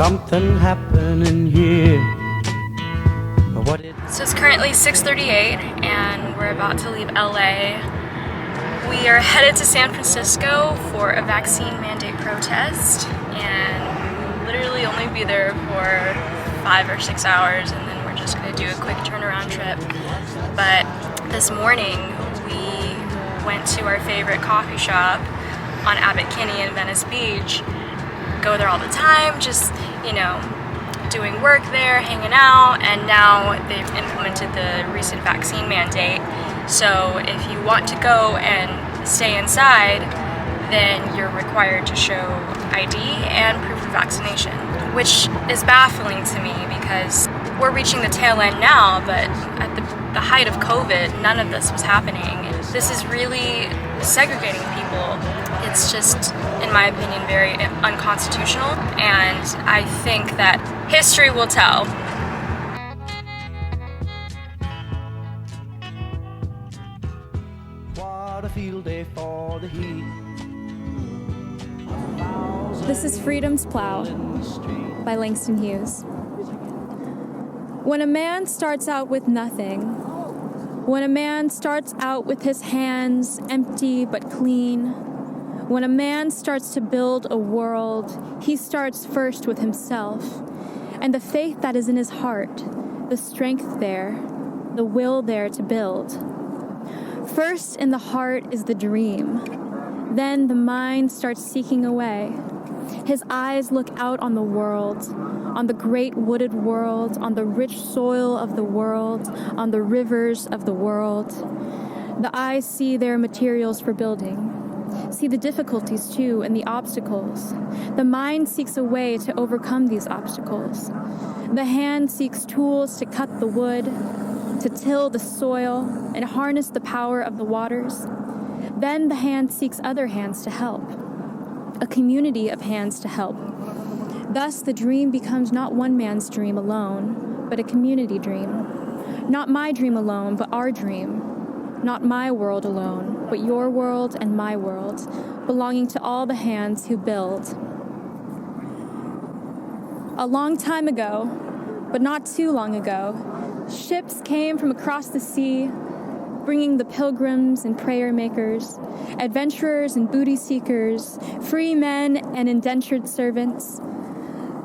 something happening here. So it's currently 6:38 and we're about to leave LA. We are headed to San Francisco for a vaccine mandate protest, and we will literally only be there for 5 or 6 hours, and then we're just going to do a quick turnaround trip. But this morning we went to our favorite coffee shop on Abbot Kinney in Venice Beach. Go there all the time, just, doing work there, hanging out, and now they've implemented the recent vaccine mandate. So if you want to go and stay inside, then you're required to show ID and proof of vaccination, which is baffling to me because we're reaching the tail end now, but at the height of COVID, none of this was happening. This is really segregating people. It's just, in my opinion, very unconstitutional, and I think that history will tell. What a field day for the heat. This is Freedom's Plow by Langston Hughes. When a man starts out with nothing, when a man starts out with his hands empty but clean, when a man starts to build a world, he starts first with himself, and the faith that is in his heart, the strength there, the will there to build. First in the heart is the dream. Then the mind starts seeking away. His eyes look out on the world, on the great wooded world, on the rich soil of the world, on the rivers of the world. The eyes see their materials for building, see the difficulties too and the obstacles. The mind seeks a way to overcome these obstacles. The hand seeks tools to cut the wood, to till the soil, and harness the power of the waters. Then the hand seeks other hands to help, a community of hands to help. Thus the dream becomes not one man's dream alone, but a community dream. Not my dream alone, but our dream. Not my world alone, but your world and my world, belonging to all the hands who build. A long time ago, but not too long ago, ships came from across the sea, bringing the pilgrims and prayer makers, adventurers and booty seekers, free men and indentured servants,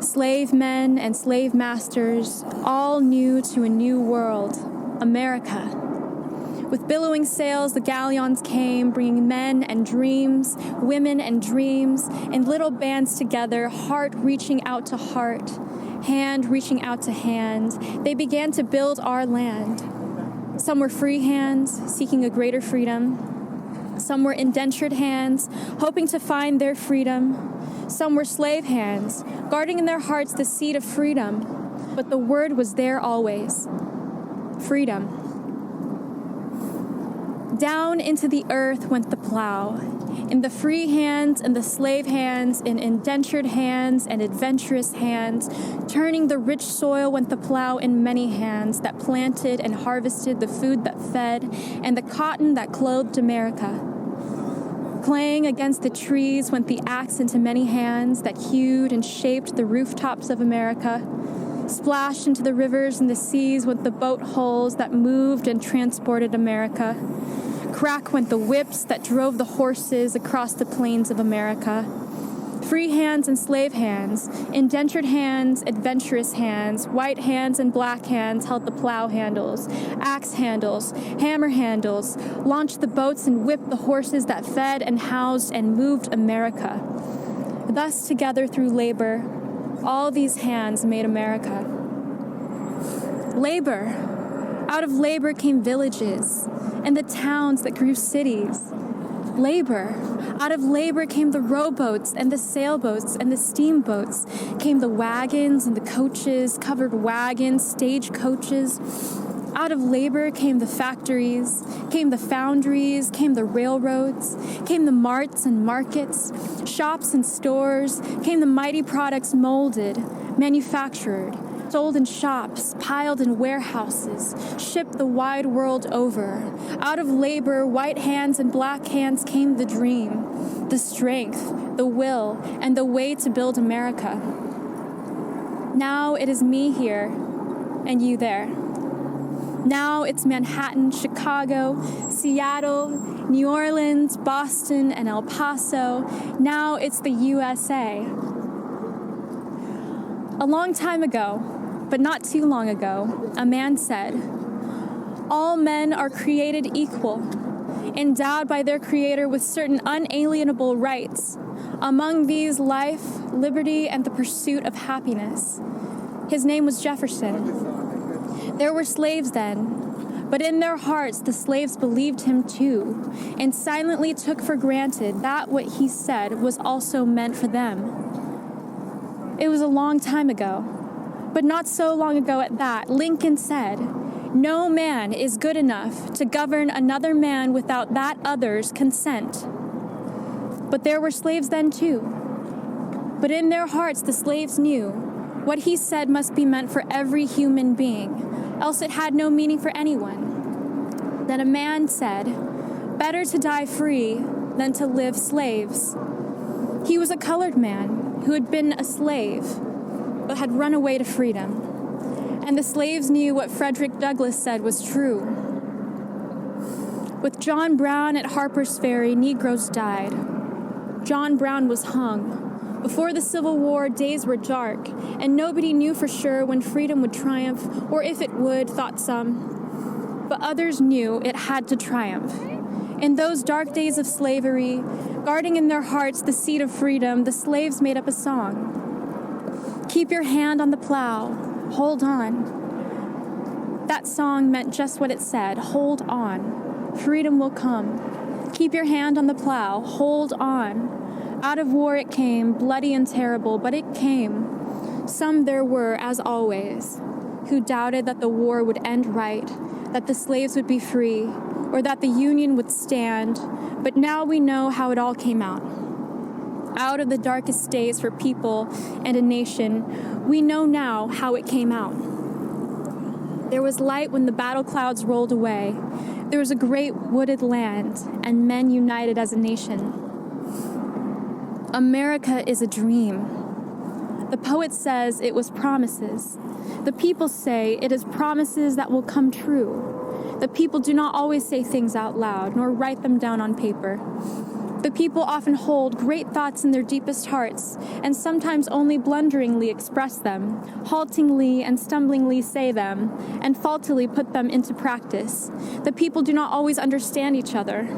slave men and slave masters, all new to a new world, America. With billowing sails, the galleons came, bringing men and dreams, women and dreams, in little bands together, heart reaching out to heart, hand reaching out to hand. They began to build our land. Some were free hands, seeking a greater freedom. Some were indentured hands, hoping to find their freedom. Some were slave hands, guarding in their hearts the seed of freedom. But the word was there always: freedom. Down into the earth went the plow, in the free hands and the slave hands, in indentured hands and adventurous hands. Turning the rich soil went the plow in many hands that planted and harvested the food that fed and the cotton that clothed America. Clang against the trees went the axe into many hands that hewed and shaped the rooftops of America. Splashed into the rivers and the seas went the boat hulls that moved and transported America. Crack went the whips that drove the horses across the plains of America. Free hands and slave hands, indentured hands, adventurous hands, white hands and black hands held the plow handles, axe handles, hammer handles, launched the boats and whipped the horses that fed and housed and moved America. Thus together through labor, all these hands made America. Labor. Out of labor came villages and the towns that grew cities. Labor. Out of labor came the rowboats and the sailboats and the steamboats. Came the wagons and the coaches, covered wagons, stage coaches. Out of labor came the factories, came the foundries, came the railroads, came the marts and markets, shops and stores, came the mighty products molded, manufactured, sold in shops, piled in warehouses, shipped the wide world over. Out of labor, white hands and black hands came the dream, the strength, the will, and the way to build America. Now it is me here and you there. Now it's Manhattan, Chicago, Seattle, New Orleans, Boston, and El Paso. Now it's the USA. A long time ago, but not too long ago, a man said, "All men are created equal, endowed by their Creator with certain unalienable rights. Among these, life, liberty, and the pursuit of happiness." His name was Jefferson. There were slaves then, but in their hearts the slaves believed him too, and silently took for granted that what he said was also meant for them. It was a long time ago, but not so long ago at that. Lincoln said, "No man is good enough to govern another man without that other's consent." But there were slaves then too. But in their hearts the slaves knew what he said must be meant for every human being, else it had no meaning for anyone. Then a man said, "Better to die free than to live slaves." He was a colored man who had been a slave, but had run away to freedom. And the slaves knew what Frederick Douglass said was true. With John Brown at Harper's Ferry, Negroes died. John Brown was hung. Before the Civil War, days were dark, and nobody knew for sure when freedom would triumph, or if it would, thought some. But others knew it had to triumph. In those dark days of slavery, guarding in their hearts the seed of freedom, the slaves made up a song. "Keep your hand on the plow, hold on." That song meant just what it said, hold on. Freedom will come. Keep your hand on the plow, hold on. Out of war it came, bloody and terrible, but it came. Some there were, as always, who doubted that the war would end right, that the slaves would be free, or that the Union would stand. But now we know how it all came out. Out of the darkest days for people and a nation, we know now how it came out. There was light when the battle clouds rolled away. There was a great wooded land, and men united as a nation. America is a dream. The poet says it was promises. The people say it is promises that will come true. The people do not always say things out loud, nor write them down on paper. The people often hold great thoughts in their deepest hearts, and sometimes only blunderingly express them, haltingly and stumblingly say them, and faultily put them into practice. The people do not always understand each other.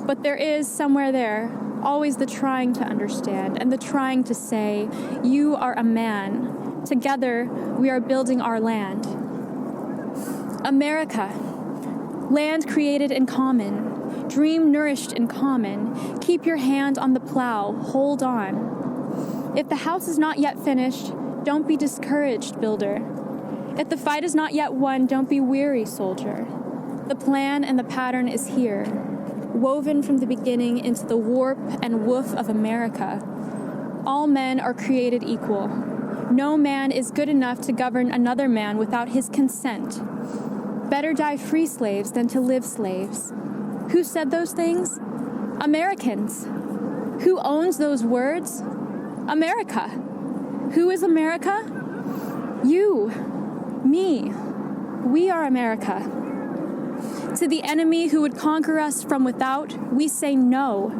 But there is, somewhere there, always the trying to understand, and the trying to say, "You are a man. Together, we are building our land." America, land created in common, dream nourished in common. Keep your hand on the plow, hold on. If the house is not yet finished, don't be discouraged, builder. If the fight is not yet won, don't be weary, soldier. The plan and the pattern is here, woven from the beginning into the warp and woof of America. All men are created equal. No man is good enough to govern another man without his consent. Better die free slaves than to live slaves. Who said those things? Americans. Who owns those words? America. Who is America? You. Me. We are America. To the enemy who would conquer us from without, we say no.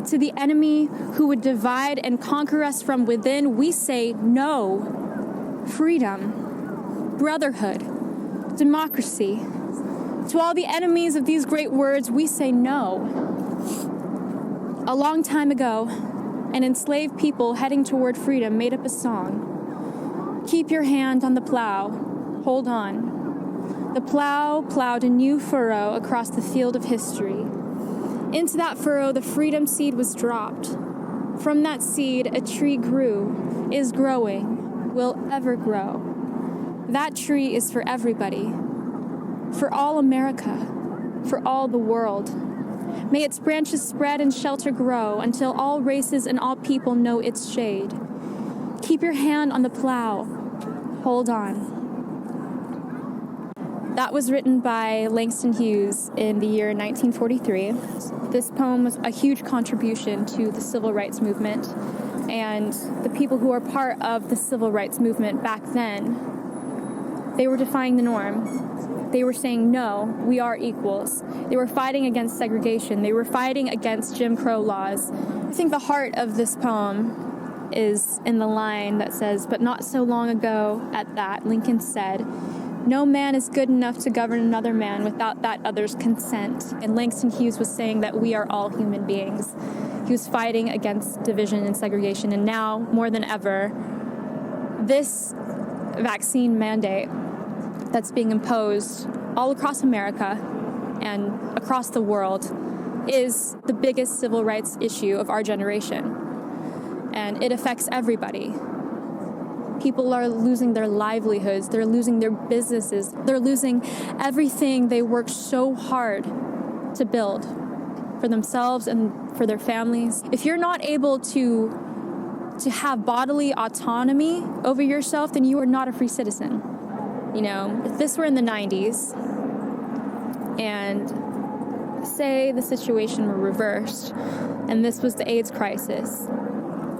To the enemy who would divide and conquer us from within, we say no. Freedom, brotherhood, democracy. To all the enemies of these great words, we say no. A long time ago, an enslaved people heading toward freedom made up a song. Keep your hand on the plow, hold on. The plow plowed a new furrow across the field of history. Into that furrow, the freedom seed was dropped. From that seed, a tree grew, is growing, will ever grow. That tree is for everybody, for all America, for all the world. May its branches spread and shelter grow until all races and all people know its shade. Keep your hand on the plow, hold on. That was written by Langston Hughes in the year 1943. This poem was a huge contribution to the civil rights movement, and the people who are part of the civil rights movement back then, they were defying the norm. They were saying, no, we are equals. They were fighting against segregation. They were fighting against Jim Crow laws. I think the heart of this poem is in the line that says, but not so long ago at that, Lincoln said, no man is good enough to govern another man without that other's consent. And Langston Hughes was saying that we are all human beings. He was fighting against division and segregation. And now, more than ever, this vaccine mandate that's being imposed all across America and across the world is the biggest civil rights issue of our generation. And it affects everybody. People are losing their livelihoods, they're losing their businesses, they're losing everything they worked so hard to build for themselves and for their families. If you're not able to have bodily autonomy over yourself, then you are not a free citizen. You know, if this were in the 90s and say the situation were reversed and this was the AIDS crisis,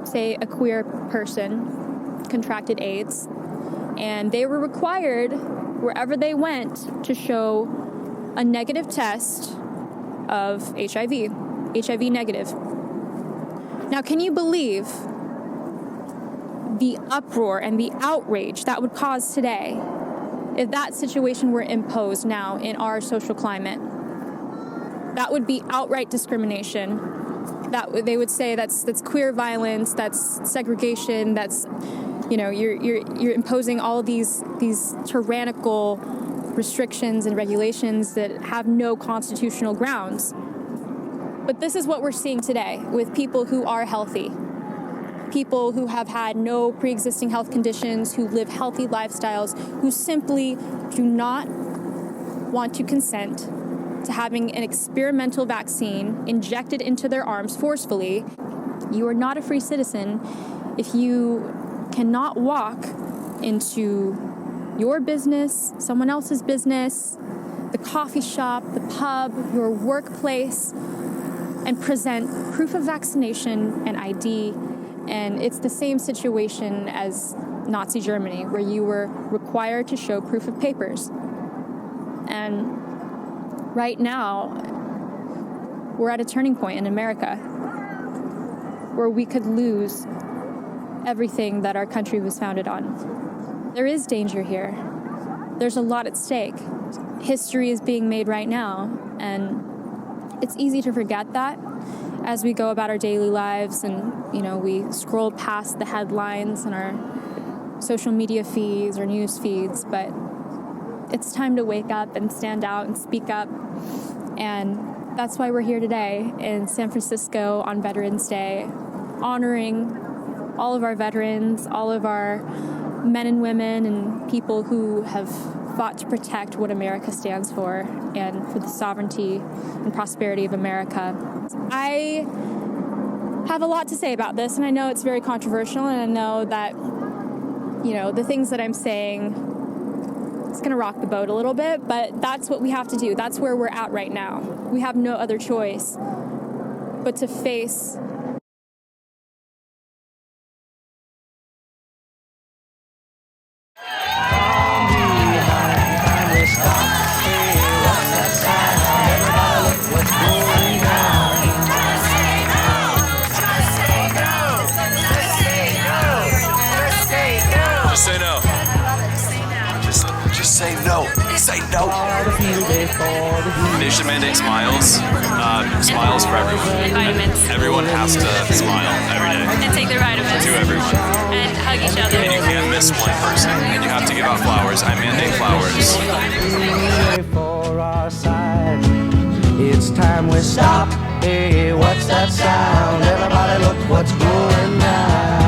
say a queer person contracted AIDS, and they were required, wherever they went, to show a negative test of HIV negative. Now, can you believe the uproar and the outrage that would cause today if that situation were imposed now in our social climate? That would be outright discrimination. That they would say that's queer violence, that's segregation, that's, you know, you're imposing all these tyrannical restrictions and regulations that have no constitutional grounds. But this is what we're seeing today with people who are healthy, people who have had no pre-existing health conditions, who live healthy lifestyles, who simply do not want to consent to having an experimental vaccine injected into their arms forcefully. You are not a free citizen if you cannot walk into your business, someone else's business, the coffee shop, the pub, your workplace, and present proof of vaccination and ID. And it's the same situation as Nazi Germany, where you were required to show proof of papers. And right now, we're at a turning point in America where we could lose everything that our country was founded on. There is danger here. There's a lot at stake. History is being made right now, and it's easy to forget that as we go about our daily lives and, you know, we scroll past the headlines in our social media feeds or news feeds, but it's time to wake up and stand out and speak up. And that's why we're here today in San Francisco on Veterans Day, honoring all of our veterans, all of our men and women and people who have fought to protect what America stands for and for the sovereignty and prosperity of America. I have a lot to say about this, and I know it's very controversial, and I know that, you know, the things that I'm saying, it's going to rock the boat a little bit, but that's what we have to do. That's where we're at right now. We have no other choice but to face Just say no. Just say no. Say no. They should mandate smiles. Smiles for everyone. And vitamins. Everyone has to smile every day. And take their vitamins. To everyone. And hug each other. And you can't miss one person. And you have to give out flowers. I mandate flowers. For our side, it's time we stop. Hey, what's that sound? Everybody look what's going down.